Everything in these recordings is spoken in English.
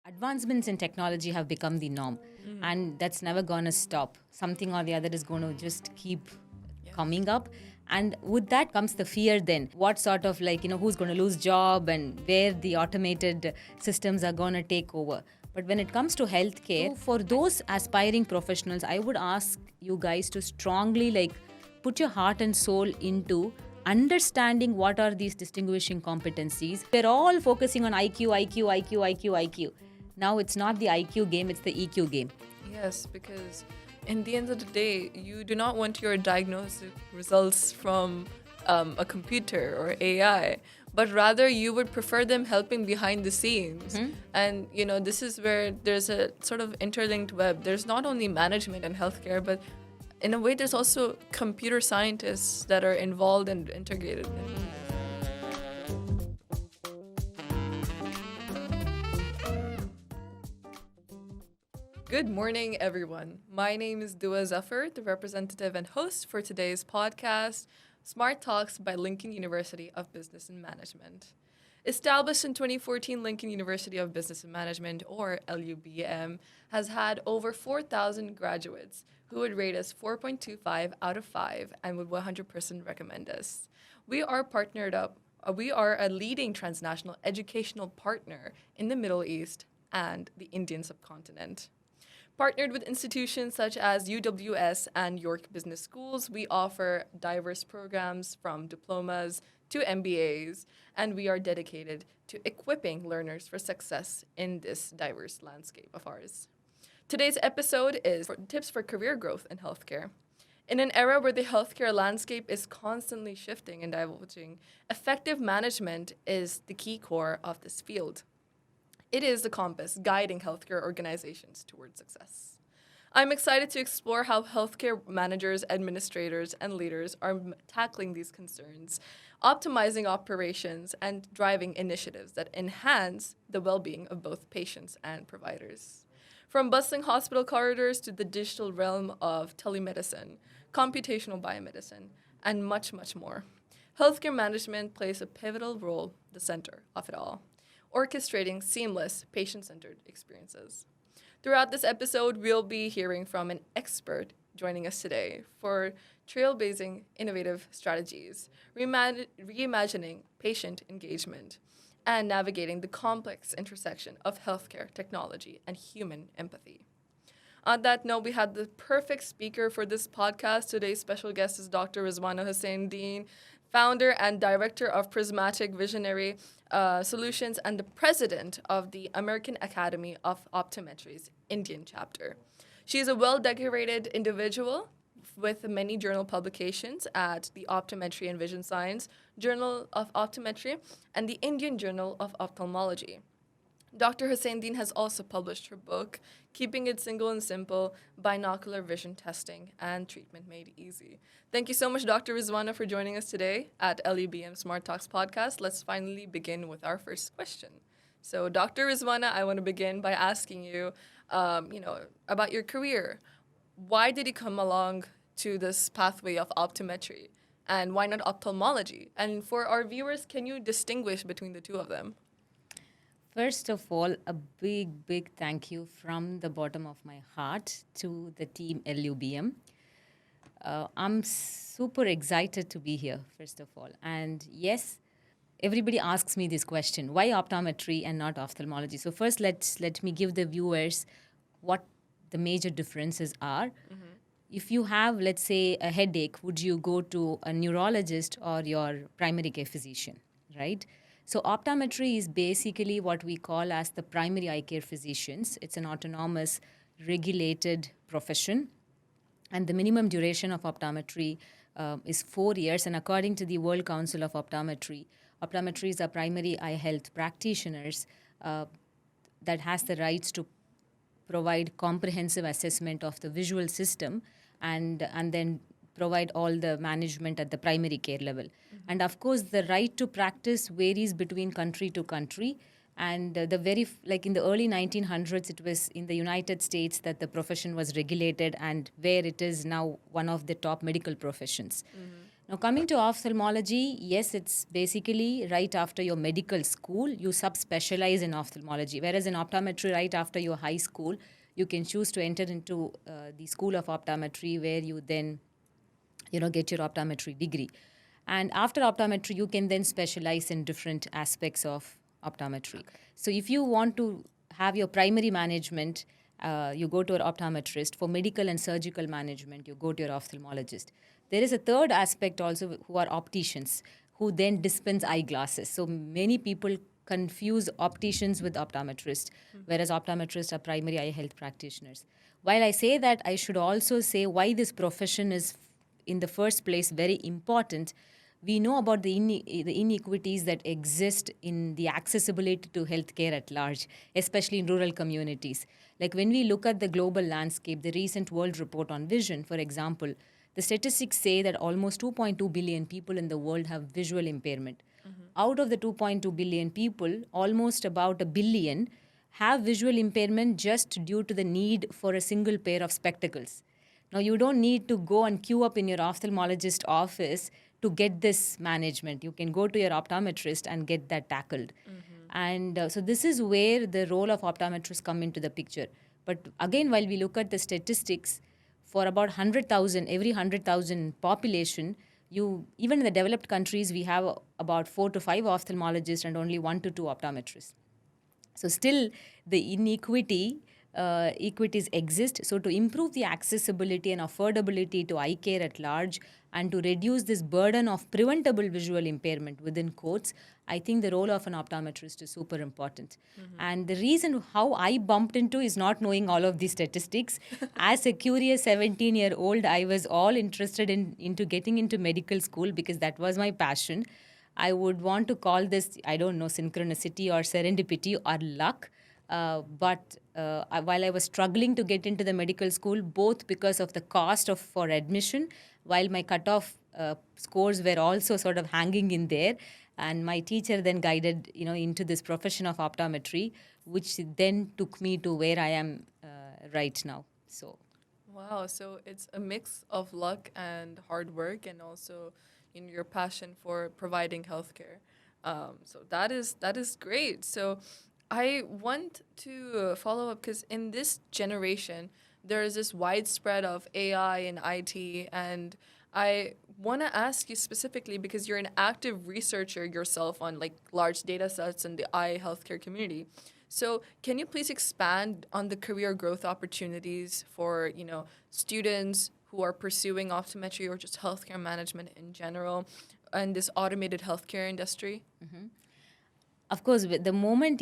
Advancements in technology have become the norm, and that's never going to stop. Something or the other is going to just keep coming up. And with that comes the fear then. What sort of who's going to lose job and where the automated systems are going to take over. But when it comes to healthcare, for those aspiring professionals, I would ask you guys to strongly put your heart and soul into understanding what are these distinguishing competencies. We're all focusing on IQ. Now it's not the IQ game, it's the EQ game. Yes, because in the end of the day, you do not want your diagnostic results from a computer or AI, but rather you would prefer them helping behind the scenes. And, this is where there's a sort of interlinked web. There's not only management and healthcare, but in a way, there's also computer scientists that are involved and integrated. Good morning, everyone. My name is Dua Zafar, the representative and host for today's podcast, Smart Talks by Lincoln University of Business and Management. Established in 2014, Lincoln University of Business and Management, or LUBM, has had over 4,000 graduates who would rate us 4.25 out of 5 and would 100% recommend us. We are partnered up. We are a leading transnational educational partner in the Middle East and the Indian subcontinent. Partnered with institutions such as UWS and York Business Schools, we offer diverse programs from diplomas to MBAs, and we are dedicated to equipping learners for success in this diverse landscape of ours. Today's episode is for tips for career growth in healthcare. In an era where the healthcare landscape is constantly shifting and diverging, effective management is the key core of this field. It is the compass guiding healthcare organizations towards success. I'm excited to explore how healthcare managers, administrators, and leaders are tackling these concerns, optimizing operations, and driving initiatives that enhance the well-being of both patients and providers. From bustling hospital corridors to the digital realm of telemedicine, computational biomedicine, and much, much more, healthcare management plays a pivotal role at the center of it all, orchestrating seamless, patient-centered experiences. Throughout this episode, we'll be hearing from an expert joining us today for trailblazing innovative strategies, reimagining patient engagement, and navigating the complex intersection of healthcare, technology, and human empathy. On that note, we had the perfect speaker for this podcast. Today's special guest is Dr. Rizwana Hussaindeen, founder and director of Prismatic Visionary Solutions and the president of the American Academy of Optometry's Indian chapter. She is a well-decorated individual with many journal publications at the Optometry and Vision Science, Journal of Optometry, and the Indian Journal of Ophthalmology. Dr. Hussaindeen has also published her book, Keeping It Single and Simple, Binocular Vision Testing and Treatment Made Easy. Thank you so much, Dr. Rizwana, for joining us today at LUBM Smart Talks podcast. Let's finally begin with our first question. So, Dr. Rizwana, I want to begin by asking you, about your career. Why did you come along to this pathway of optometry? And why not ophthalmology? And for our viewers, can you distinguish between the two of them? First of all, a big, big thank you from the bottom of my heart to the team LUBM. I'm super excited to be here, first of all. And yes, everybody asks me this question, why optometry and not ophthalmology? So first, let me give the viewers what the major differences are. Mm-hmm. If you have, let's say, a headache, would you go to a neurologist or your primary care physician, right? So optometry is basically what we call as the primary eye care physicians. It's an autonomous, regulated profession. And the minimum duration of optometry is 4 years. And according to the World Council of Optometry, optometrists are primary eye health practitioners that has the rights to provide comprehensive assessment of the visual system and then provide all the management at the primary care level. Mm-hmm. And of course, the right to practice varies between country to country. And in the early 1900s, it was in the United States that the profession was regulated and where it is now one of the top medical professions. Mm-hmm. Now, coming to ophthalmology, yes, it's basically right after your medical school, you subspecialize in ophthalmology. Whereas in optometry, right after your high school, you can choose to enter into the school of optometry, where you then, get your optometry degree. And after optometry, you can then specialize in different aspects of optometry. Okay. So if you want to have your primary management, you go to an optometrist. For medical and surgical management, you go to your ophthalmologist. There is a third aspect also, who are opticians, who then dispense eyeglasses. So many people confuse opticians with optometrists, whereas optometrists are primary eye health practitioners. While I say that, I should also say why this profession is in the first place very important. We know about the inequities that exist in the accessibility to healthcare at large, especially in rural communities. Like when we look at the global landscape, the recent World Report on Vision, for example, the statistics say that almost 2.2 billion people in the world have visual impairment. Out of the 2.2 billion people, almost about a billion have visual impairment just due to the need for a single pair of spectacles. Now, you don't need to go and queue up in your ophthalmologist office to get this management. You can go to your optometrist and get that tackled. And so, this is where the role of optometrists come into the picture. But again, while we look at the statistics, for about 100,000, every 100,000 population, even in the developed countries, we have about 4 to 5 ophthalmologists and only 1 to 2 optometrists. So still the equities exist. So to improve the accessibility and affordability to eye care at large, and to reduce this burden of preventable visual impairment within quotes, I think the role of an optometrist is super important. And the reason how I bumped into is not knowing all of these statistics. As a curious 17-year-old, I was all interested into getting into medical school because that was my passion. I would want to call this, I don't know, synchronicity or serendipity or luck. While I was struggling to get into the medical school, both because of the cost for admission, while my cutoff scores were also sort of hanging in there, and my teacher then guided into this profession of optometry, which then took me to where I am right now. So. Wow, so it's a mix of luck and hard work, and also your passion for providing healthcare. So that is great. So I want to follow up because in this generation there is this widespread of AI and IT, and I want to ask you specifically because you're an active researcher yourself on like large data sets in the eye healthcare community. So, can you please expand on the career growth opportunities for, students who are pursuing optometry or just healthcare management in general and this automated healthcare industry? Of course, with the moment,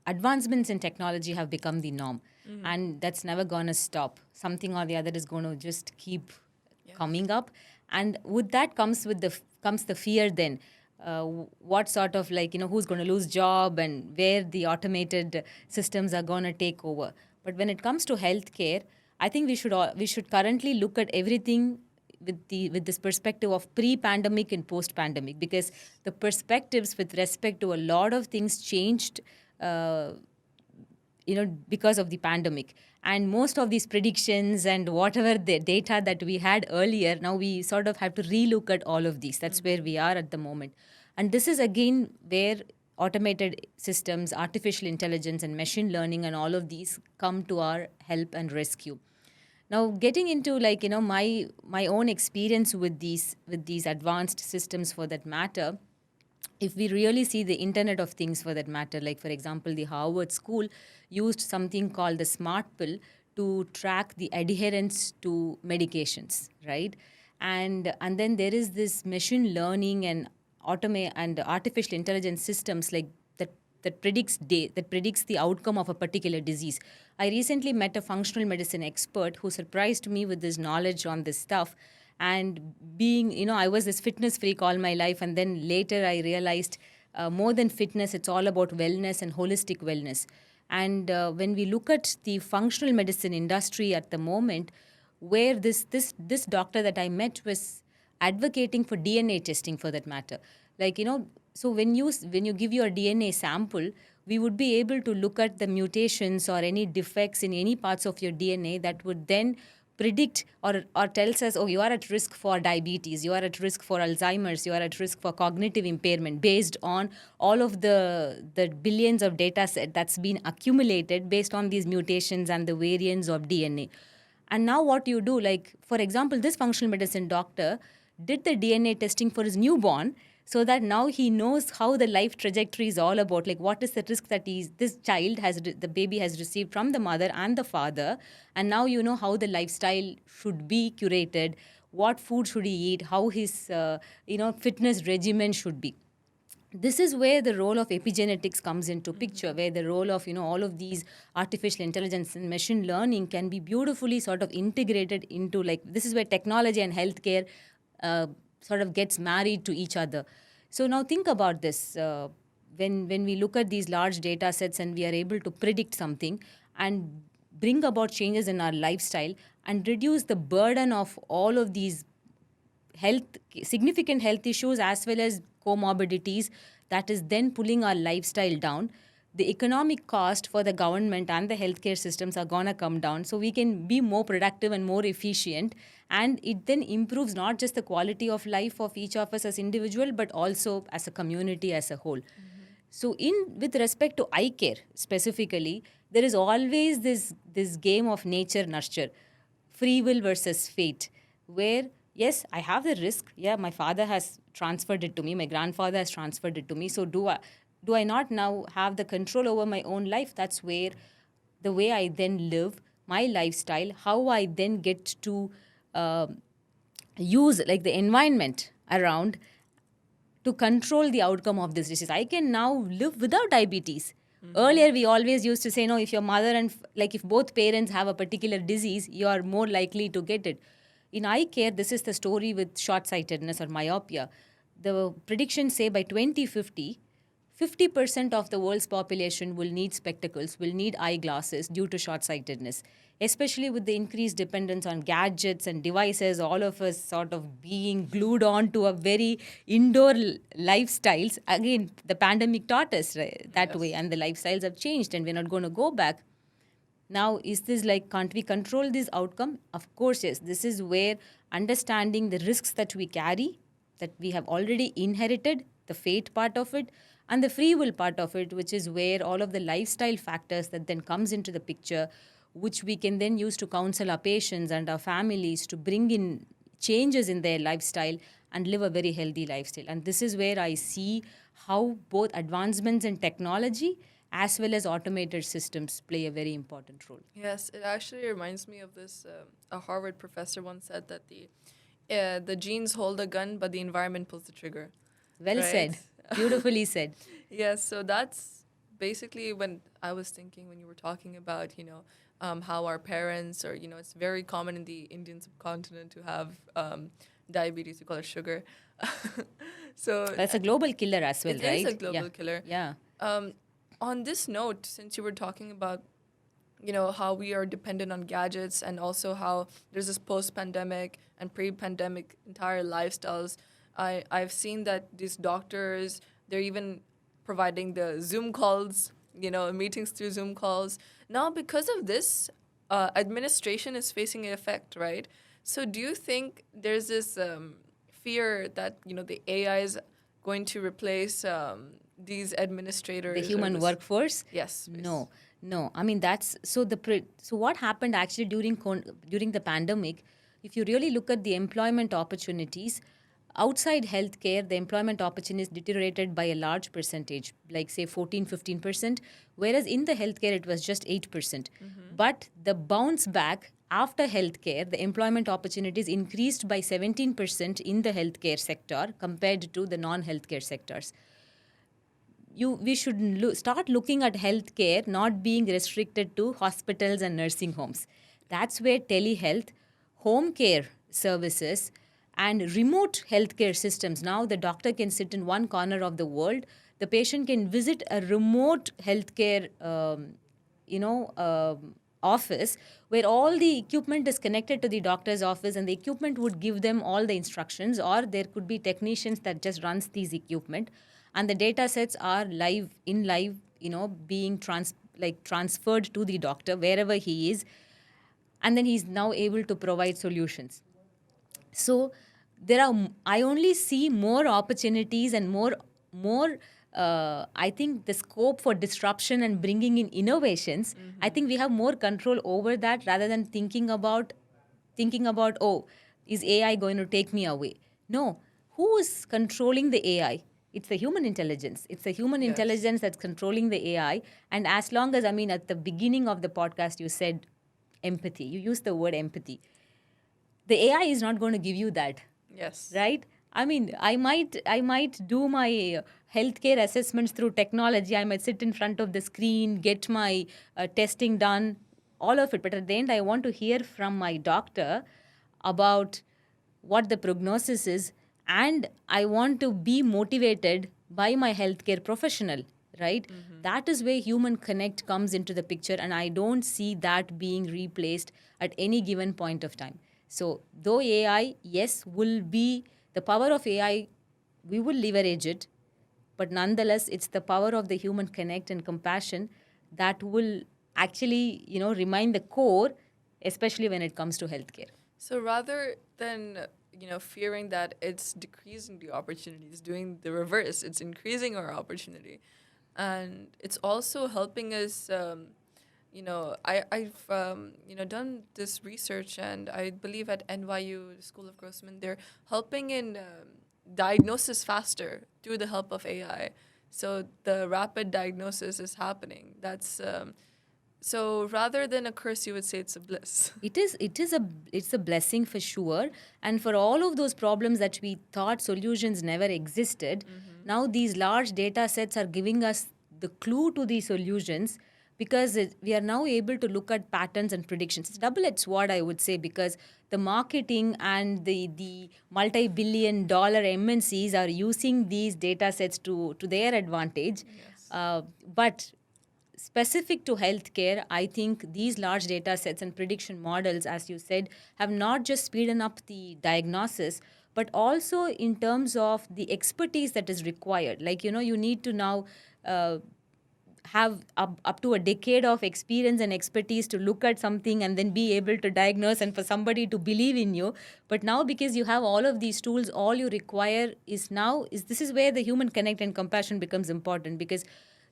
advancements in technology have become the norm, and that's never going to stop. Something or the other is going to just keep coming up. And with that comes the fear then. What sort of who's going to lose job and where the automated systems are going to take over. But when it comes to healthcare, I think we should currently look at everything with this perspective of pre-pandemic and post-pandemic, because the perspectives with respect to a lot of things changed because of the pandemic. And most of these predictions and whatever the data that we had earlier, now we sort of have to relook at all of these. That's where we are at the moment. And this is again where automated systems, artificial intelligence and machine learning and all of these come to our help and rescue. Now, getting into my own experience with these advanced systems, for that matter, if we really see the Internet of Things, for that matter, like for example, the Harvard School used something called the Smart Pill to track the adherence to medications, right? And then there is this machine learning and artificial intelligence systems like that predicts the outcome of a particular disease. I recently met a functional medicine expert who surprised me with his knowledge on this stuff. And being, I was this fitness freak all my life, and then later I realized more than fitness, it's all about wellness and holistic wellness. And when we look at the functional medicine industry at the moment, where this doctor that I met was advocating for DNA testing, for that matter. So when you give your DNA sample, we would be able to look at the mutations or any defects in any parts of your DNA that would then predict or tells us, oh, you are at risk for diabetes, you are at risk for Alzheimer's, you are at risk for cognitive impairment, based on all of the billions of data set that's been accumulated based on these mutations and the variants of DNA. And now what you do, like, for example, this functional medicine doctor did the DNA testing for his newborn, so that now he knows how the life trajectory is all about, like what is the risk that this child the baby has received from the mother and the father. And now you know how the lifestyle should be curated, what food should he eat, how his fitness regimen should be. This is where the role of epigenetics comes into picture, where the role of all of these artificial intelligence and machine learning can be beautifully sort of integrated into, like, this is where technology and healthcare sort of gets married to each other. So now think about this. When we look at these large data sets and we are able to predict something and bring about changes in our lifestyle and reduce the burden of all of these significant health issues as well as comorbidities, that is then pulling our lifestyle down, the economic cost for the government and the healthcare systems are going to come down, so we can be more productive and more efficient. And it then improves not just the quality of life of each of us as individual, but also as a community as a whole. So with respect to eye care specifically, there is always this game of nature nurture, free will versus fate, where yes, I have the risk. Yeah, my father has transferred it to me, my grandfather has transferred it to me. So do I not now have the control over my own life? That's where the way I then live my lifestyle, how I then get to use, like, the environment around to control the outcome of this disease. I can now live without diabetes. Earlier, we always used to say, no, if your mother and, like, if both parents have a particular disease, you are more likely to get it. In eye care, this is the story with short-sightedness or myopia. The predictions say by 2050, 50% of the world's population will need spectacles, will need eyeglasses due to short-sightedness, especially with the increased dependence on gadgets and devices, all of us sort of being glued on to a very indoor lifestyles. Again, the pandemic taught us, right, that way, and the lifestyles have changed and we're not going to go back. Now, is this like, can't we control this outcome? Of course, yes. This is where understanding the risks that we carry, that we have already inherited, the fate part of it, and the free will part of it, which is where all of the lifestyle factors that then comes into the picture, which we can then use to counsel our patients and our families to bring in changes in their lifestyle and live a very healthy lifestyle. And this is where I see how both advancements in technology as well as automated systems play a very important role. Yes, it actually reminds me of this. A Harvard professor once said that the genes hold a gun, but the environment pulls the trigger. Well right? said. Beautifully said. Yes, so that's basically when I was thinking when you were talking about, how our parents, or, it's very common in the Indian subcontinent to have diabetes. We call it sugar. So that's a global killer as well, it right? It is a global killer. Yeah. On this note, since you were talking about, how we are dependent on gadgets, and also how there's this post-pandemic and pre-pandemic entire lifestyles, I've seen that these doctors, they're even providing the Zoom calls, meetings through Zoom calls. Now, because of this, administration is facing an effect, right? So do you think there's this fear that, the AI is going to replace these administrators? The human workforce? Yes. Please. No. I mean, that's so what happened actually during the pandemic. If you really look at the employment opportunities outside healthcare, the employment opportunities deteriorated by a large percentage, like say 14-15%, whereas in the healthcare it was just 8%. But the bounce back after healthcare, the employment opportunities increased by 17% in the healthcare sector compared to the non-healthcare sectors. We should start looking at healthcare not being restricted to hospitals and nursing homes. That's where telehealth, home care services, and remote healthcare systems. Now the doctor can sit in one corner of the world. The patient can visit a remote healthcare, office where all the equipment is connected to the doctor's office, and the equipment would give them all the instructions, or there could be technicians that just runs these equipment. And the data sets are live, being transferred to the doctor wherever he is. and then he's now able to provide solutions. So there are, I only see more opportunities and more I think the scope for disruption and bringing in innovations. I think we have more control over that rather than thinking about, oh, is AI going to take me away? No. Who is controlling the AI? It's the human intelligence. It's the human Yes. intelligence that's controlling the AI. And as long as, I mean, at the beginning of the podcast, you said empathy. You used the word empathy. The AI is not going to give you that, Yes. right? I mean, I might do my healthcare assessments through technology. I might sit in front of the screen, get my testing done, all of it. But at the end, I want to hear from my doctor about what the prognosis is, and I want to be motivated by my healthcare professional, right? That is where human connect comes into the picture, and I don't see that being replaced at any given point of time. So, though AI, yes, will be the power of AI, we will leverage it, but nonetheless, it's the power of the human connect and compassion that will actually, remain the core, especially when it comes to healthcare. So rather than fearing that it's decreasing the opportunities, doing the reverse, it's increasing our opportunity, and it's also helping us. I've done this research, and I believe at NYU School of Grossman, they're helping in diagnosis faster through the help of AI. So the rapid diagnosis is happening. That's so rather than a curse, you would say it's a bliss. It's a blessing for sure. And for all of those problems that we thought solutions never existed, now these large data sets are giving us the clue to these solutions, because we are now able to look at patterns and predictions. It's a double-edged sword, I would say, because the marketing and the multi-billion-dollar MNCs are using these data sets to their advantage. Yes. But specific to healthcare, I think these large data sets and prediction models, as you said, have not just speeded up the diagnosis, but also in terms of the expertise that is required. Like, you need to now uh, have up to a decade of experience and expertise to look at something and then be able to diagnose and for somebody to believe in you. But now, because you have all of these tools, all you require is this is where the human connect and compassion becomes important, because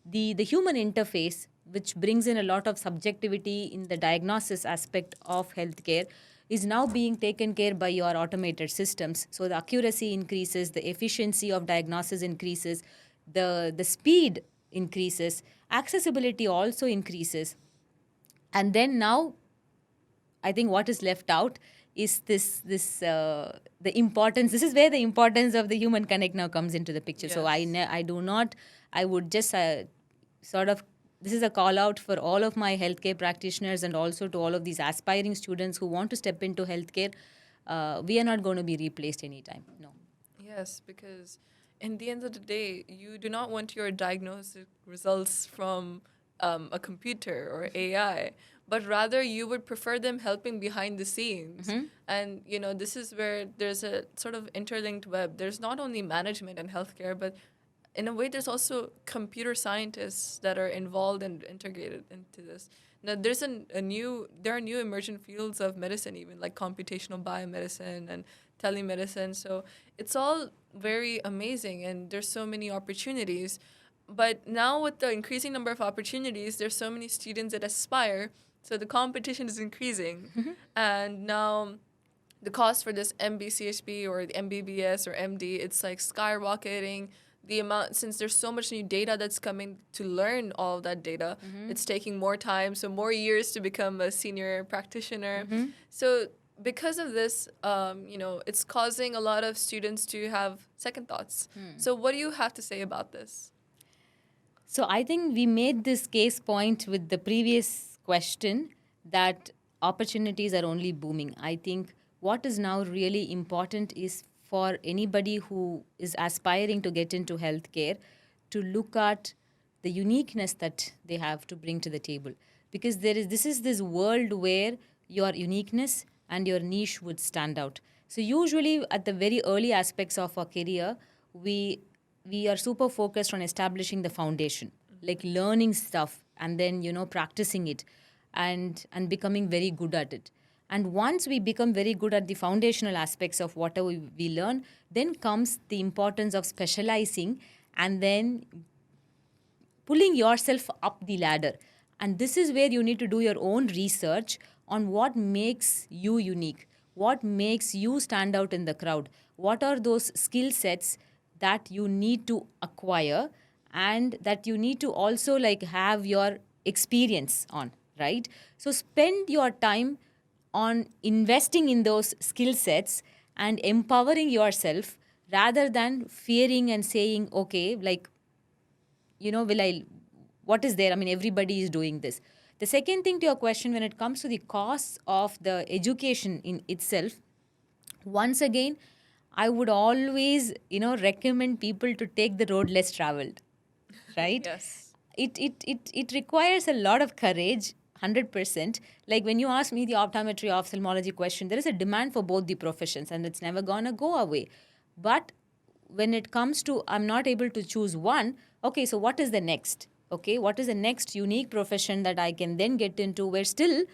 the human interface, which brings in a lot of subjectivity in the diagnosis aspect of healthcare, is now being taken care by your automated systems. So the accuracy increases, the efficiency of diagnosis increases, the speed increases, accessibility also increases. And then now, I think what is left out is the importance. This is where the importance of the human connect now comes into the picture. So Yes. I do not. I would just sort of. This is a call out for all of my healthcare practitioners and also to all of these aspiring students who want to step into healthcare. We are not going to be replaced anytime. No. Yes, because in the end of the day, you do not want your diagnostic results from a computer or AI, but rather you would prefer them helping behind the scenes. And this is where there's a sort of interlinked web. There's not only management and healthcare, but in a way, there's also computer scientists that are involved and integrated into this. Now, there are new emergent fields of medicine, even like computational biomedicine and telemedicine. So it's all very amazing, and there's so many opportunities. But now, with the increasing number of opportunities, there's so many students that aspire. So the competition is increasing, and now the cost for this MBCHB or the MBBS or MD, it's like skyrocketing. The amount, since there's so much new data that's coming to learn all of that data, it's taking more time, so more years to become a senior practitioner. So because of this, it's causing a lot of students to have second thoughts. So what do you have to say about this? So I think we made this case point with the previous question that opportunities are only booming. I think what is now really important is for anybody who is aspiring to get into healthcare to look at the uniqueness that they have to bring to the table, because this is this world where your uniqueness and your niche would stand out. So usually at the very early aspects of our career, we are super focused on establishing the foundation, like learning stuff and then practicing it. and becoming very good at it. And once we become very good at the foundational aspects of whatever we learn, then comes the importance of specializing and then pulling yourself up the ladder. And this is where you need to do your own research on what makes you unique, what makes you stand out in the crowd, what are those skill sets that you need to acquire and that you need to also like have your experience on, right? So spend your time on investing in those skill sets and empowering yourself rather than fearing and saying, okay, like, will I, what is there? I mean, everybody is doing this. The second thing to your question, when it comes to the costs of the education in itself, once again, I would always, recommend people to take the road less traveled, right? Yes. It requires a lot of courage, 100%. Like when you ask me the optometry ophthalmology question, there is a demand for both the professions and it's never gonna go away. But when it comes to I'm not able to choose one, okay, so what is the next? Okay, what is the next unique profession that I can then get into where still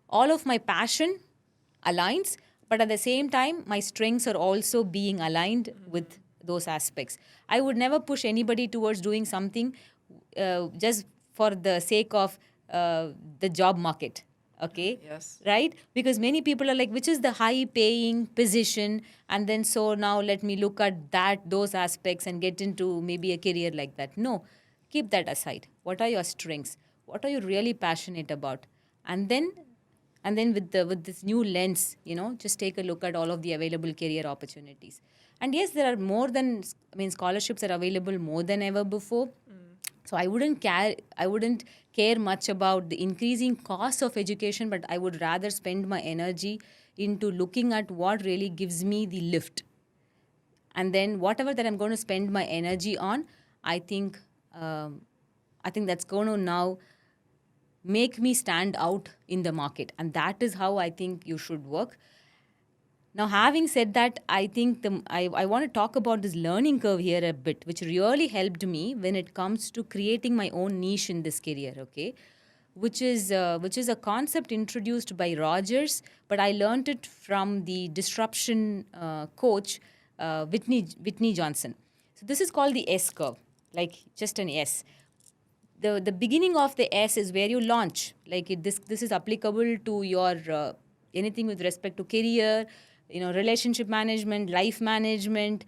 all of my passion aligns, but at the same time, my strengths are also being aligned with those aspects. I would never push anybody towards doing something just for the sake of the job market. Okay, Yes. right? Because many people are like, which is the high paying position? And then so now let me look at those aspects and get into maybe a career like that. No, keep that aside. What are your strengths? What are you really passionate about? And then with this new lens, just take a look at all of the available career opportunities. And yes, there are more than, I mean, scholarships are available more than ever before. So I wouldn't care much about the increasing cost of education, but I would rather spend my energy into looking at what really gives me the lift. And then whatever that I'm going to spend my energy on, I think um, I think that's going to now make me stand out in the market. And that is how I think you should work. Now, having said that, I think I want to talk about this learning curve here a bit, which really helped me when it comes to creating my own niche in this career. Okay, which is a concept introduced by Rogers, but I learned it from the disruption coach Whitney Johnson. So this is called the S curve, like just an S. The beginning of the S is where you launch. Like this is applicable to your anything with respect to career, relationship management, life management,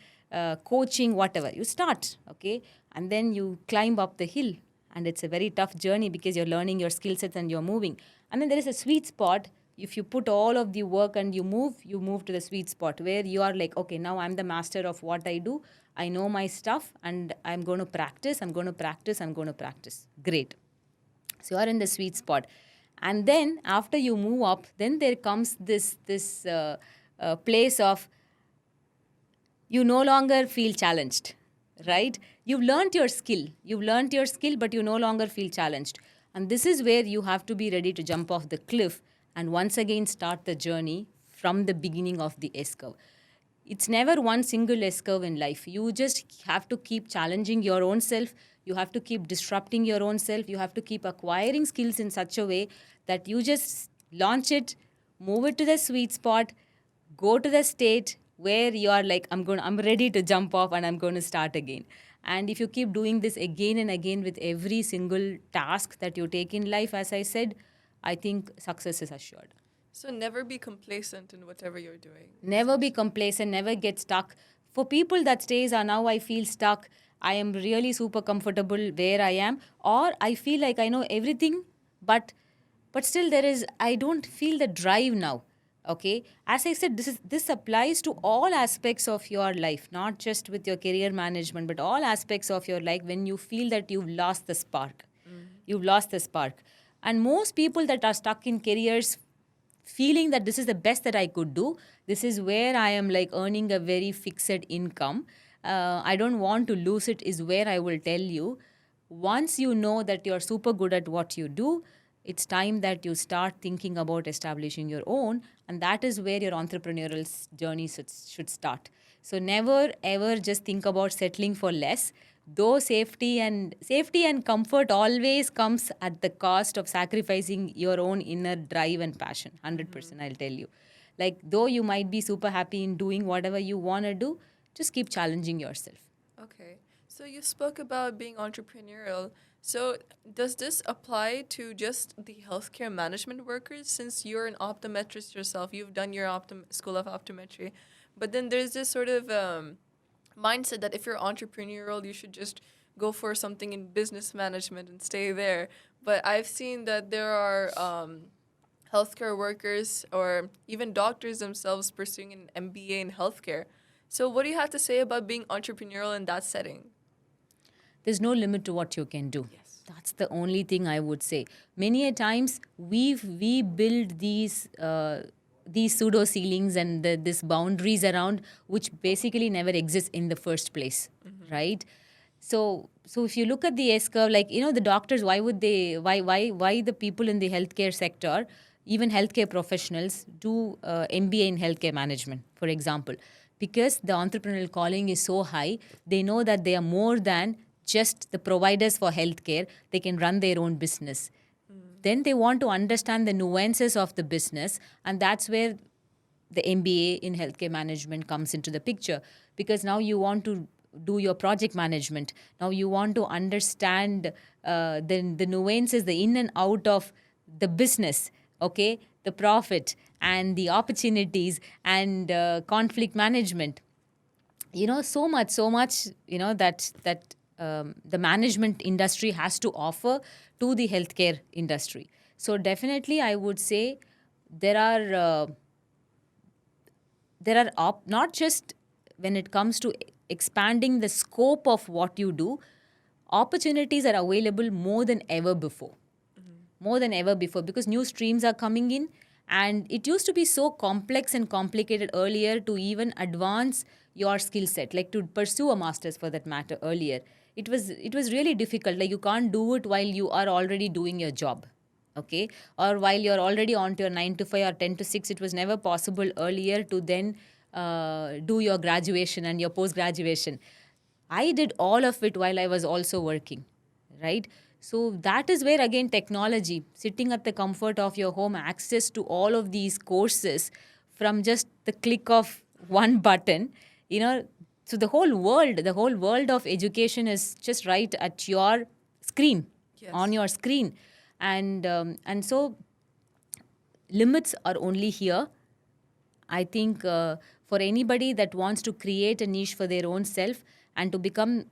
coaching, whatever. You start, okay, and then you climb up the hill, and it's a very tough journey because you're learning your skill sets and you're moving. And then there is a sweet spot. If you put all of the work and you move to the sweet spot where you are like, okay, now I'm the master of what I do. I know my stuff and I'm going to practice, I'm going to practice, I'm going to practice. Great. So you are in the sweet spot. And then after you move up, then there comes this place of you no longer feel challenged, right? You've learned your skill, but you no longer feel challenged. And this is where you have to be ready to jump off the cliff and once again start the journey from the beginning of the S curve. It's never one single S curve in life. You just have to keep challenging your own self. You have to keep disrupting your own self. You have to keep acquiring skills in such a way that you just launch it, move it to the sweet spot, go to the state where you are like, I'm ready to jump off and I'm going to start again. And if you keep doing this again and again with every single task that you take in life, as I said, I think success is assured. So never be complacent in whatever you're doing. Never be complacent, never get stuck. For people that stays are now I feel stuck, I am really super comfortable where I am, or I feel like I know everything, but still there is, I don't feel the drive now. Okay, as I said, this applies to all aspects of your life, not just with your career management, but all aspects of your life. When you feel that you've lost the spark, you've lost the spark. And most people that are stuck in careers feeling that this is the best that I could do, this is where I am like earning a very fixed income, I don't want to lose it, is where I will tell you, once you know that you're super good at what you do, it's time that you start thinking about establishing your own, and that is where your entrepreneurial journey should start. So never ever just think about settling for less. though safety and comfort always comes at the cost of sacrificing your own inner drive and passion. 100%, I'll tell you. Like, though you might be super happy in doing whatever you want to do, just keep challenging yourself. Okay. So you spoke about being entrepreneurial. So does this apply to just the healthcare management workers? Since you're an optometrist yourself, you've done your school of optometry, but then there's this sort of mindset that if you're entrepreneurial, you should just go for something in business management and stay there. But I've seen that there are healthcare workers or even doctors themselves pursuing an MBA in healthcare. So, what do you have to say about being entrepreneurial in that setting? There's no limit to what you can do. Yes. That's the only thing I would say. Many a times we build these pseudo ceilings and this boundaries around which basically never exist in the first place, right? So if you look at the S curve, like, the doctors, why the people in the healthcare sector, even healthcare professionals, do MBA in healthcare management, for example, because the entrepreneurial calling is so high. They know that they are more than just the providers for healthcare. They can run their own business. Then they want to understand the nuances of the business, and that's where the MBA in healthcare management comes into the picture, because now you want to do your project management. Now you want to understand the nuances, the in and out of the business, okay, the profit and the opportunities and conflict management. So much, that the management industry has to offer to the healthcare industry. So definitely, I would say there are not just when it comes to expanding the scope of what you do, opportunities are available more than ever before. More than ever before, because new streams are coming in, and it used to be so complex and complicated earlier to even advance your skill set, like to pursue a master's for that matter. Earlier it was really difficult. Like, you can't do it while you are already doing your job, okay, or while you're already on to your 9 to 5 or 10 to 6. It was never possible earlier to then do your graduation and your post graduation. I did all of it while I was also working, right? So that is where, again, technology, sitting at the comfort of your home, access to all of these courses from just the click of one button, you know. So the whole world of education is just right at your screen, on Yes. your screen, and so limits are only here. I think for anybody that wants to create a niche for their own self and to become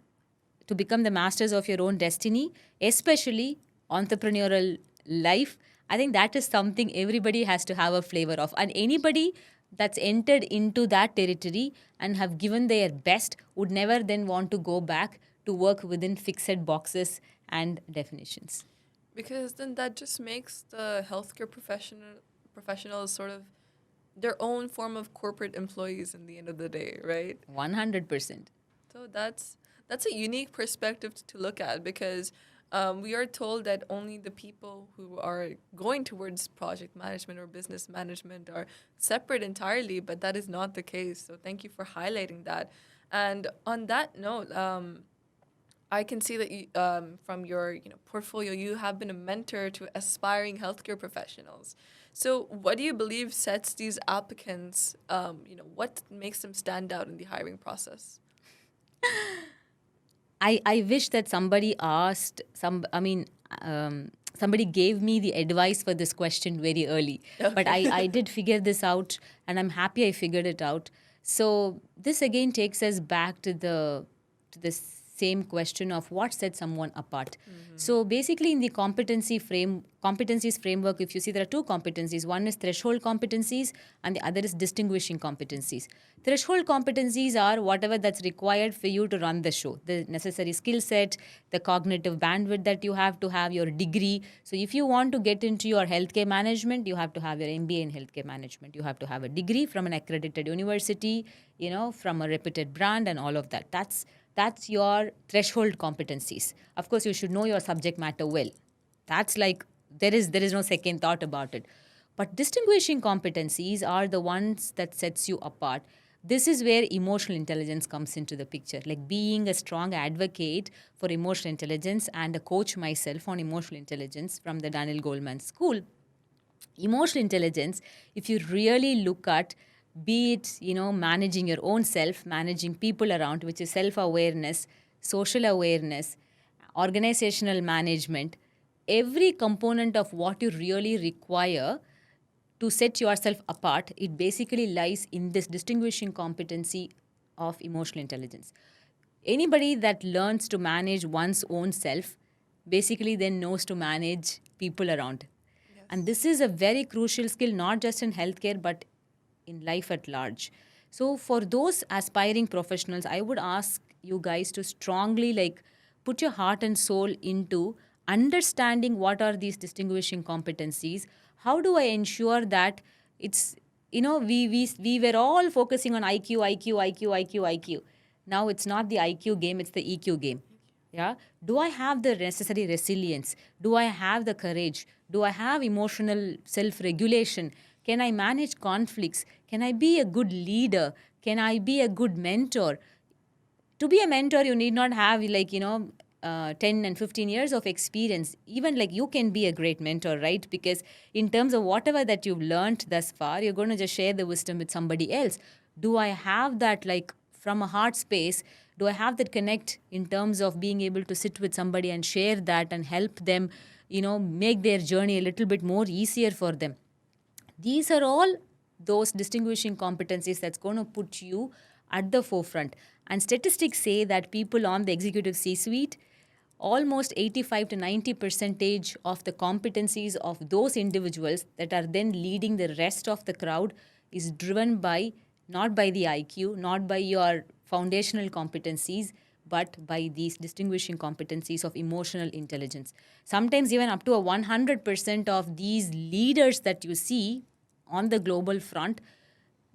the masters of your own destiny, especially entrepreneurial life, I think that is something everybody has to have a flavor of. And anybody that's entered into that territory and have given their best would never then want to go back to work within fixed boxes and definitions. Because then that just makes the healthcare professionals sort of their own form of corporate employees in the end of the day, right? 100%. So that's a unique perspective to look at because we are told that only the people who are going towards project management or business management are separate entirely, but that is not the case. So thank you for highlighting that. And on that note, I can see that you, from your portfolio, you have been a mentor to aspiring healthcare professionals. So, what do you believe sets these applicants? What makes them stand out in the hiring process? I wish that somebody gave me the advice for this question very early. But I did figure this out, and I'm happy I figured it out. So this again takes us back to the same question of what sets someone apart. So basically, in the competencies framework, if you see, there are two competencies. One is threshold competencies, and the other is distinguishing competencies. Threshold competencies are whatever that's required for you to run the show, the necessary skill set, the cognitive bandwidth that you have to have, your degree. So if you want to get into your healthcare management, you have to have your MBA in healthcare management. You have to have a degree from an accredited university, from a reputed brand, and all of that. That's your threshold competencies. Of course, you should know your subject matter well. That's like, there is no second thought about it. But distinguishing competencies are the ones that sets you apart. This is where emotional intelligence comes into the picture, like being a strong advocate for emotional intelligence and a coach myself on emotional intelligence from the Daniel Goleman School. Emotional intelligence, if you really look at, be it, managing your own self, managing people around, which is self-awareness, social awareness, organizational management, every component of what you really require to set yourself apart, it basically lies in this distinguishing competency of emotional intelligence. Anybody that learns to manage one's own self basically then knows to manage people around. And this is a very crucial skill, not just in healthcare, but in life at large. So, for those aspiring professionals, I would ask you guys to strongly put your heart and soul into understanding what are these distinguishing competencies. How do I ensure that it's, we were all focusing on IQ, IQ, IQ, IQ, IQ. Now it's not the IQ game, it's the EQ game. Yeah, do I have the necessary resilience? Do I have the courage? Do I have emotional self regulation? Can I manage conflicts? Can I be a good leader? Can I be a good mentor? To be a mentor, you need not have 10 and 15 years of experience. Even you can be a great mentor, right? Because in terms of whatever that you've learned thus far, you're going to just share the wisdom with somebody else. Do I have that from a heart space? Do I have that connect in terms of being able to sit with somebody and share that and help them, make their journey a little bit more easier for them? These are all those distinguishing competencies that's going to put you at the forefront. And statistics say that people on the executive C-suite, almost 85 to 90 percentage of the competencies of those individuals that are then leading the rest of the crowd is driven by, not by the IQ, not by your foundational competencies, but by these distinguishing competencies of emotional intelligence. Sometimes even up to a 100% of these leaders that you see on the global front,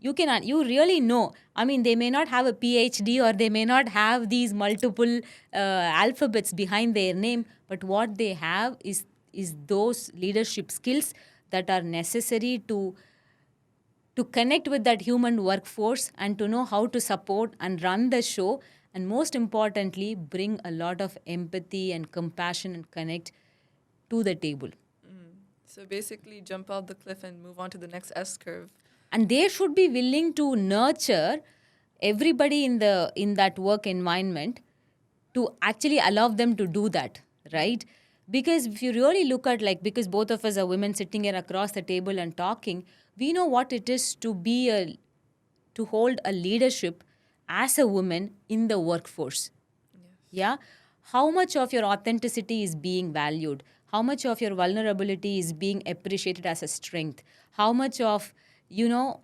you really know. I mean, they may not have a PhD or they may not have these multiple alphabets behind their name, but what they have is those leadership skills that are necessary to connect with that human workforce and to know how to support and run the show, and most importantly, bring a lot of empathy and compassion and connect to the table. So basically, jump off the cliff and move on to the next S curve. And they should be willing to nurture everybody in that work environment to actually allow them to do that, right? Because if you really look at because both of us are women sitting here across the table and talking, we know what it is to hold a leadership as a woman in the workforce. Yeah, how much of your authenticity is being valued? How much of your vulnerability is being appreciated as a strength? How much of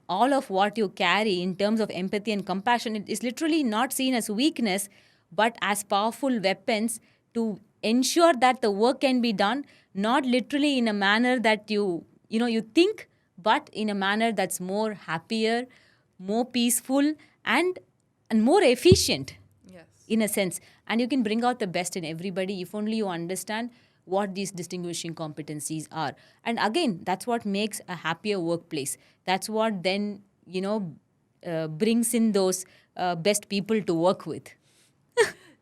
all of what you carry in terms of empathy and compassion, it is literally not seen as weakness but as powerful weapons to ensure that the work can be done, not literally in a manner that you think, but in a manner that's more happier, more peaceful, and more efficient. Yes. In a sense. And you can bring out the best in everybody if only you understand what these distinguishing competencies are. And again, that's what makes a happier workplace. That's what then, brings in those best people to work with.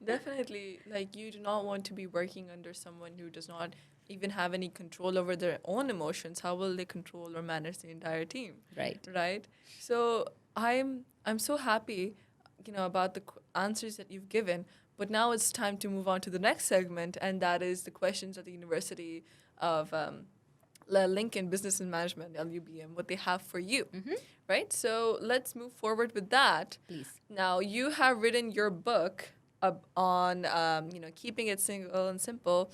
Definitely. You do not want to be working under someone who does not even have any control over their own emotions. How will they control or manage the entire team? Right. Right. So I'm so happy, about the answers that you've given. But now it's time to move on to the next segment, and that is the questions at the University of Lincoln Business and Management, LUBM, what they have for you. Right. So let's move forward with that. Please. Now, you have written your book on keeping it single and simple,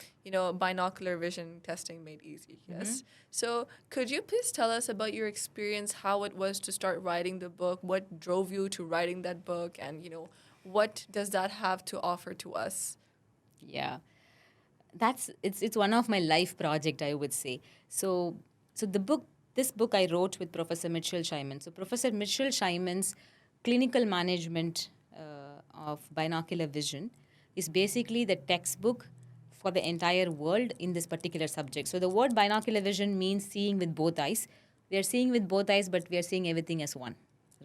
binocular vision testing made easy. Yes. So could you please tell us about your experience, how it was to start writing the book, what drove you to writing that book, and what does that have to offer to us? Yeah, it's one of my life project, I would say. So this book I wrote with Professor Mitchell Scheiman. So Professor Mitchell Scheiman's clinical management of binocular vision is basically the textbook for the entire world in this particular subject. So the word binocular vision means seeing with both eyes. We are seeing with both eyes, but we are seeing everything as one,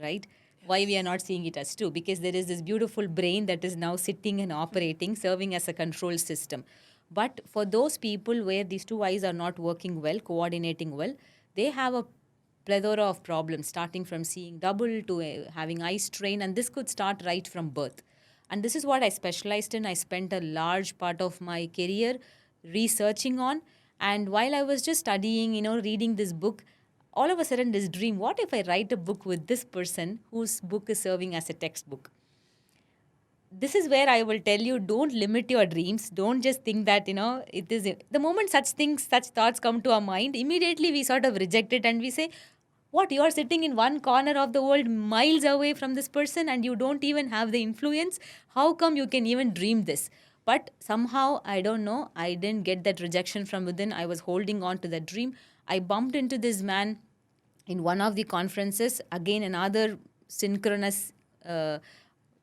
right? why we are not seeing it as two, because there is this beautiful brain that is now sitting and operating, serving as a control system. But for those people where these two eyes are not working well, coordinating well, they have a plethora of problems, starting from seeing double to having eye strain, and this could start right from birth. And this is what I specialized in. I spent a large part of my career researching on. And while I was just studying, reading this book, all of a sudden this dream, what if I write a book with this person whose book is serving as a textbook? This is where I will tell you, don't limit your dreams. Don't just think that, it is the moment such thoughts come to our mind, immediately we sort of reject it and we say, what, you are sitting in one corner of the world miles away from this person and you don't even have the influence. How come you can even dream this? But somehow, I don't know, I didn't get that rejection from within. I was holding on to that dream. I bumped into this man in one of the conferences, again another synchronous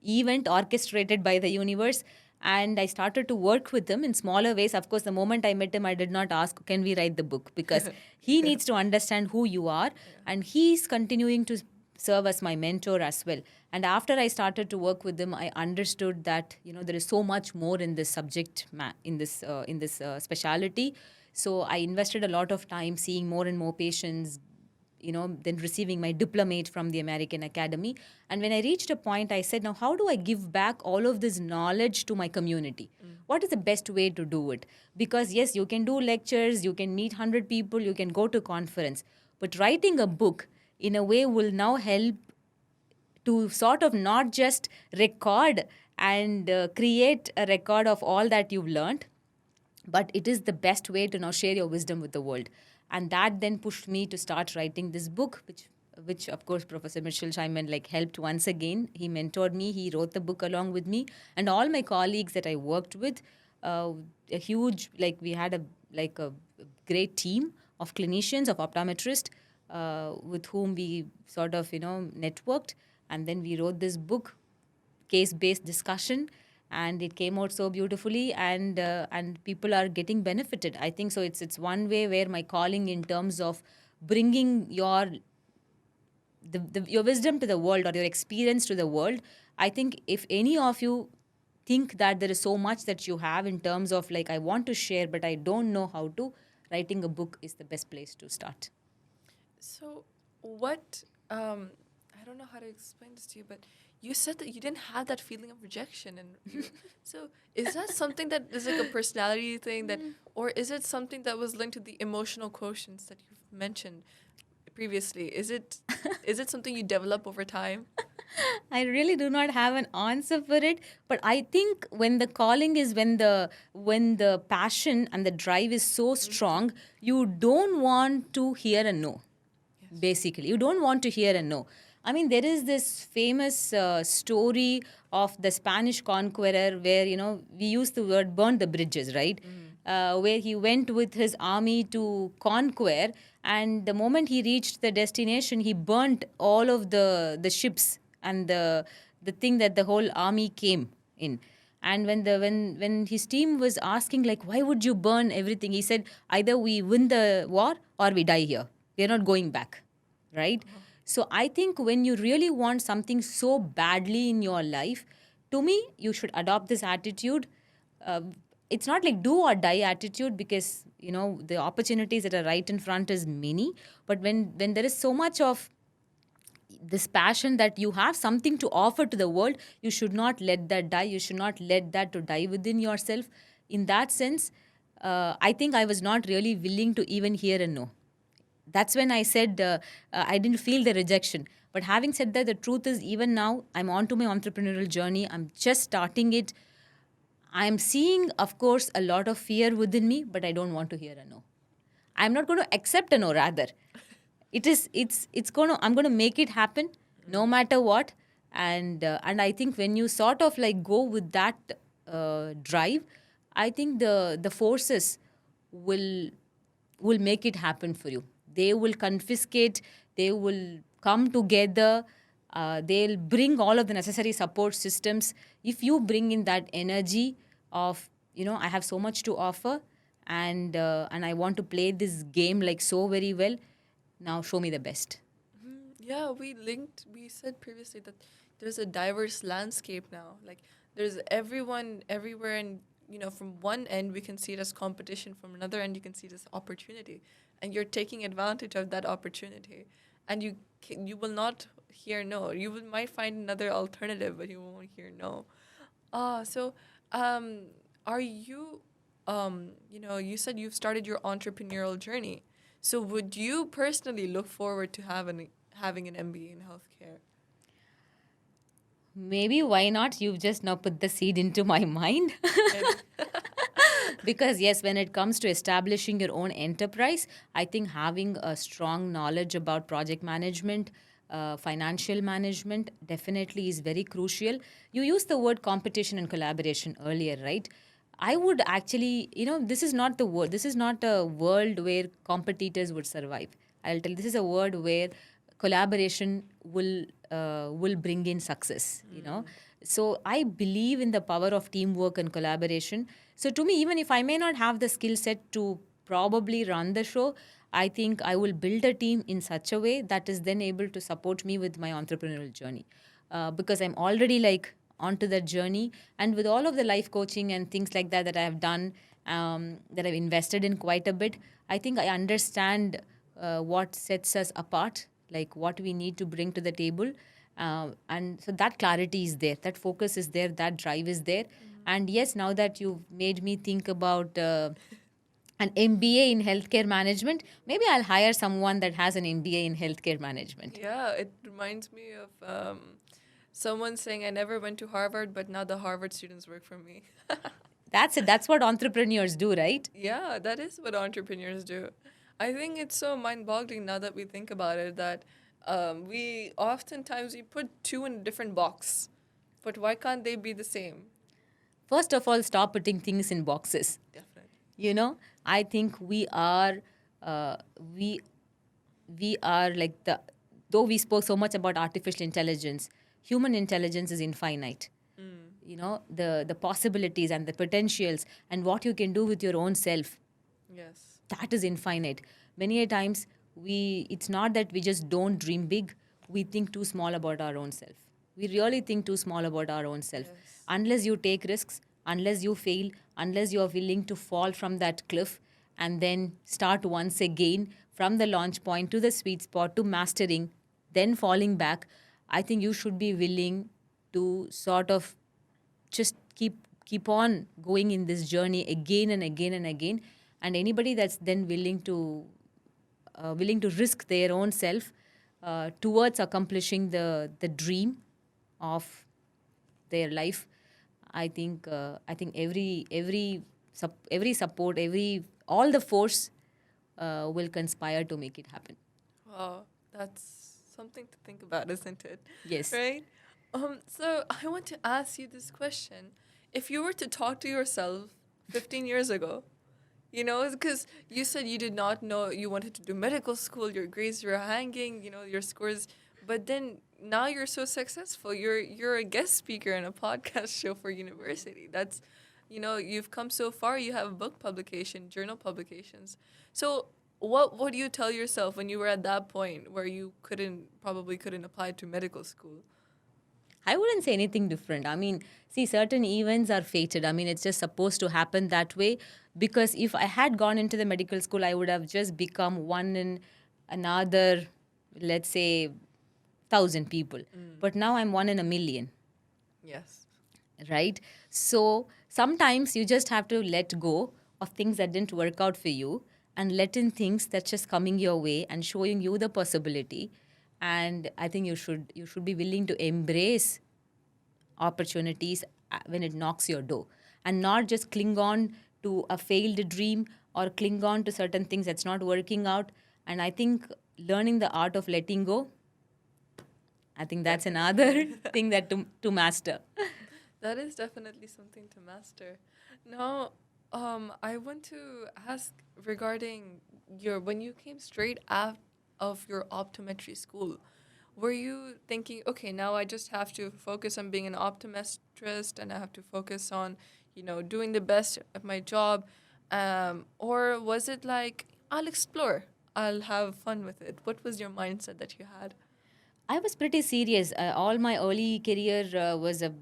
event orchestrated by the universe, and I started to work with him in smaller ways. Of course, the moment I met him, I did not ask, can we write the book, because he needs to understand who you are, and he's continuing to serve as my mentor as well. And after I started to work with him, I understood that there is so much more in this subject in this speciality. So I invested a lot of time seeing more and more patients, then receiving my diplomate from the American Academy. And when I reached a point, I said, now how do I give back all of this knowledge to my community? What is the best way to do it? Because yes, you can do lectures, you can meet 100 people, you can go to conference, but writing a book in a way will now help to sort of not just record and create a record of all that you've learned, but it is the best way to now share your wisdom with the world. And that then pushed me to start writing this book, which of course Professor Mitchell Scheinman helped once again. He mentored me, he wrote the book along with me, and all my colleagues that I worked with, a huge, we had a great team of clinicians, of optometrists, with whom we sort of networked, and then we wrote this book, case-based discussion, and it came out so beautifully, and people are getting benefited. I think so. It's one way where my calling in terms of bringing your wisdom to the world, or your experience to the world. I think if any of you think that there is so much that you have in terms of I want to share, but I don't know how to, writing a book is the best place to start. So, what, I don't know how to explain this to you, but you said that you didn't have that feeling of rejection. And so, is that something that is a personality thing, or is it something that was linked to the emotional quotients that you've mentioned previously? Is it something you develop over time? I really do not have an answer for it, but I think when the calling is, when the passion and the drive is so strong, you don't want to hear a no. Yes. Basically, you don't want to hear a no. I mean, there is this famous story of the Spanish conqueror where, we use the word burn the bridges, right? Where he went with his army to conquer, and the moment he reached the destination, he burnt all of the ships and the thing that the whole army came in. And when his team was asking, why would you burn everything? He said, either we win the war or we die here. We are not going back, right? Uh-huh. So I think when you really want something so badly in your life, to me, you should adopt this attitude. It's not like do or die attitude, because, the opportunities that are right in front is many. But when there is so much of this passion that you have something to offer to the world, you should not let that die. You should not let that to die within yourself. In that sense, I think I was not really willing to even hear a no. That's when I said I didn't feel the rejection. But having said that, the truth is, even now, I'm on to my entrepreneurial journey. I'm just starting it. I'm seeing, of course, a lot of fear within me, but I don't want to hear a no. I'm not going to accept a no, rather. I'm going to make it happen no matter what. And I think when you sort of go with that drive, I think the forces will make it happen for you. They will confiscate, they will come together, they'll bring all of the necessary support systems. If you bring in that energy of, I have so much to offer, and I want to play this game so very well, now show me the best. Yeah, we said previously that there's a diverse landscape now. Like there's everyone everywhere, and from one end we can see it as competition, from another end you can see it as opportunity, and you're taking advantage of that opportunity, and you will not hear no. Might find another alternative, but you won't hear no. So um, are you, you said you've started your entrepreneurial journey. So would you personally look forward to having an MBA in healthcare? Maybe why not? You've just now put the seed into my mind. Maybe. Because, yes, when it comes to establishing your own enterprise, I think having a strong knowledge about project management, financial management definitely is very crucial. You used the word competition and collaboration earlier, right? I would actually, this is not the word. This is not a world where competitors would survive. I'll tell you, this is a world where collaboration will bring in success. So I believe in the power of teamwork and collaboration. So to me, even if I may not have the skill set to probably run the show, I think I will build a team in such a way that is then able to support me with my entrepreneurial journey, because I'm already like onto that journey. And with all of the life coaching and things like that I have done, that I've invested in quite a bit, I think I understand what sets us apart, like what we need to bring to the table. And so that clarity is there, that focus is there, that drive is there. And yes, now that you've made me think about an MBA in healthcare management, maybe I'll hire someone that has an MBA in healthcare management. Yeah, it reminds me of someone saying, "I never went to Harvard, but now the Harvard students work for me." That's it. That's what entrepreneurs do, right? Yeah, that is what entrepreneurs do. I think it's so mind-boggling now that we think about it that we oftentimes we put two in a different box, but why can't they be the same? First of all, stop putting things in boxes. Definitely. You know, I think uh, we we are like the though we spoke so much about artificial intelligence, human intelligence is infinite. The possibilities and the potentials and what you can do with your own self, Yes. that is infinite. Many a times it's not that we just don't dream big, we think too small about our own self. We really think too small about our own self. Yes. Unless you take risks, unless you fail, unless you are willing to fall from that cliff and then start once again from the launch point to the sweet spot to mastering, then falling back, I think you should be willing to sort of just keep on going in this journey again and again and again. And anybody that's then willing to risk their own self towards accomplishing the dream of their life, I think every support, every all the force will conspire to make it happen. Wow, that's something to think about, isn't it? Yes. Right? So I want to ask you this question. If you were to talk to yourself 15 years ago, because you said you did not know you wanted to do medical school, your grades were hanging, your scores, but then now you're so successful. You're a guest speaker in a podcast show for university. That's, you've come so far. You have book publication, journal publications. So what do you tell yourself when you were at that point where you probably couldn't apply to medical school? I wouldn't say anything different. I mean, see, certain events are fated. I mean, it's just supposed to happen that way. Because if I had gone into the medical school, I would have just become one in another, let's say, 1,000 people. But now I'm one in a million, Yes. right? So sometimes you just have to let go of things that didn't work out for you and let in things that's just coming your way and showing you the possibility. And I think you should be willing to embrace opportunities when it knocks your door, and not just cling on to a failed dream or cling on to certain things that's not working out. And I think learning the art of letting go, I think that's another thing that to master. That is definitely something to master. Now, I want to ask regarding when you came straight out of your optometry school, were you thinking, okay, now I just have to focus on being an optometrist and I have to focus on, doing the best at my job? Or was it like, I'll explore, I'll have fun with it? What was your mindset that you had? I was pretty serious. All my early career was a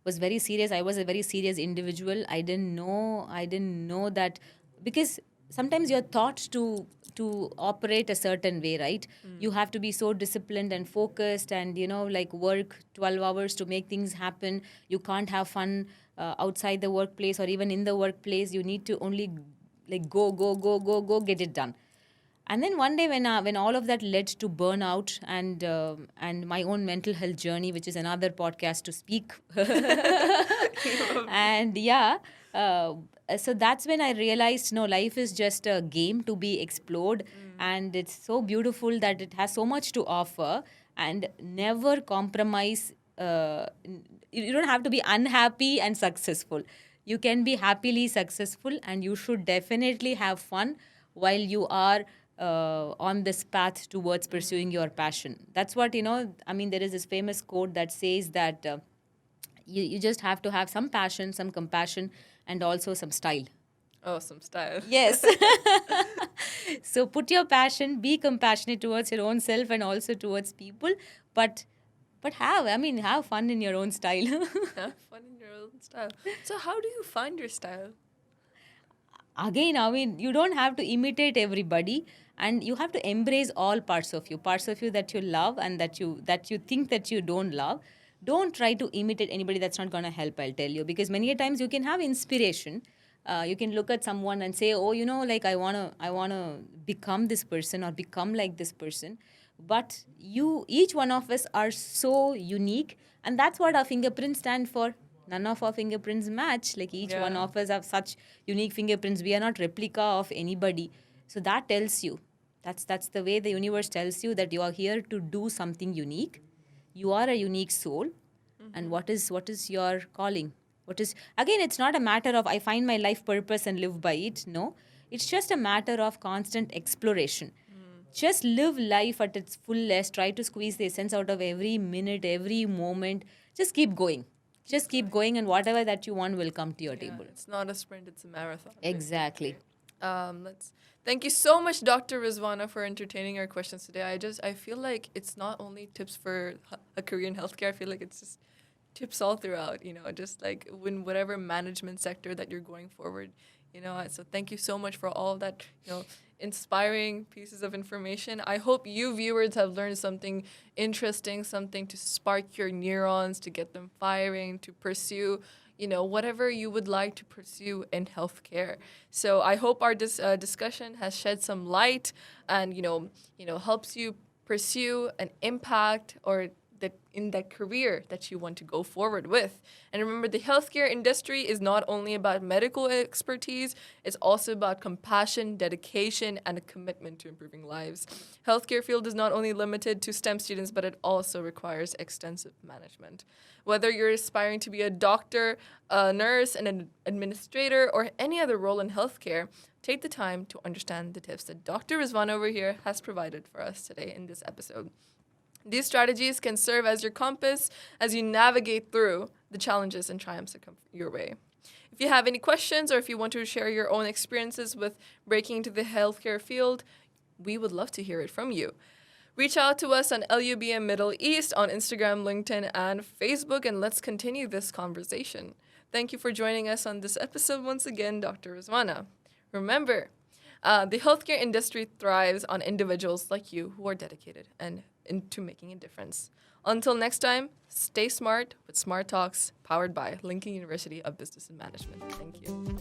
was very serious. I was a very serious individual. I didn't know that, because sometimes you're taught to operate a certain way, right? You have to be so disciplined and focused, and like work 12 hours to make things happen. You can't have fun outside the workplace, or even in the workplace. You need to only like go get it done. And then one day, when all of that led to burnout and my own mental health journey, which is another podcast to speak, and yeah, uh, so that's when I realized, no, life is just a game to be explored, and it's so beautiful that it has so much to offer, and never compromise. You don't have to be unhappy and successful. You can be happily successful, and you should definitely have fun while you are on this path towards pursuing your passion. That's what, I mean, there is this famous quote that says that you just have to have some passion, some compassion, and also some style. Oh, some style. Yes. So put your passion, be compassionate towards your own self and also towards people, but have fun in your own style. Have fun in your own style. So how do you find your style? Again, I mean, you don't have to imitate everybody, and you have to embrace all parts of you that you love and that you think that you don't love. Don't try to imitate anybody. That's not going to help, I'll tell you, because many a times you can have inspiration. You can look at someone and say, oh, like I want to become this person or become like this person. But each one of us are so unique, and that's what our fingerprints stand for. None of our fingerprints match. Like, each one Yeah. of us have such unique fingerprints. We are not replica of anybody. So that tells you, that's the way the universe tells you that you are here to do something unique. You are a unique soul. And what is your calling? What is, again, it's not a matter of I find my life purpose and live by it. No, it's just a matter of constant exploration. Just live life at its fullest. Try to squeeze the essence out of every minute, every moment. Just keep going. Just keep going, and whatever that you want will come to your Yeah, table. it's not a sprint, it's a marathon. Exactly. Basically. Let's thank you so much, Dr. Rizwana, for entertaining our questions today. I feel like it's not only tips for a career in healthcare. I feel like it's just tips all throughout. Just like in whatever management sector that you're going forward. So thank you so much for all of that. Inspiring pieces of information. I hope you viewers have learned something interesting, something to spark your neurons, to get them firing, to pursue whatever you would like to pursue in healthcare. So I hope our discussion has shed some light and helps you pursue an impact or that in that career that you want to go forward with. And remember, the healthcare industry is not only about medical expertise, it's also about compassion, dedication, and a commitment to improving lives. Healthcare field is not only limited to STEM students, but it also requires extensive management. Whether you're aspiring to be a doctor, a nurse, an administrator, or any other role in healthcare, take the time to understand the tips that Dr. Rizwan over here has provided for us today in this episode. These strategies can serve as your compass as you navigate through the challenges and triumphs that come your way. If you have any questions or if you want to share your own experiences with breaking into the healthcare field, we would love to hear it from you. Reach out to us on LUBM Middle East on Instagram, LinkedIn, and Facebook, and let's continue this conversation. Thank you for joining us on this episode once again, Dr. Rizwana. Remember, the healthcare industry thrives on individuals like you who are dedicated and into making a difference. Until next time, stay smart with Smart Talks, powered by Lincoln University of Business and Management. Thank you.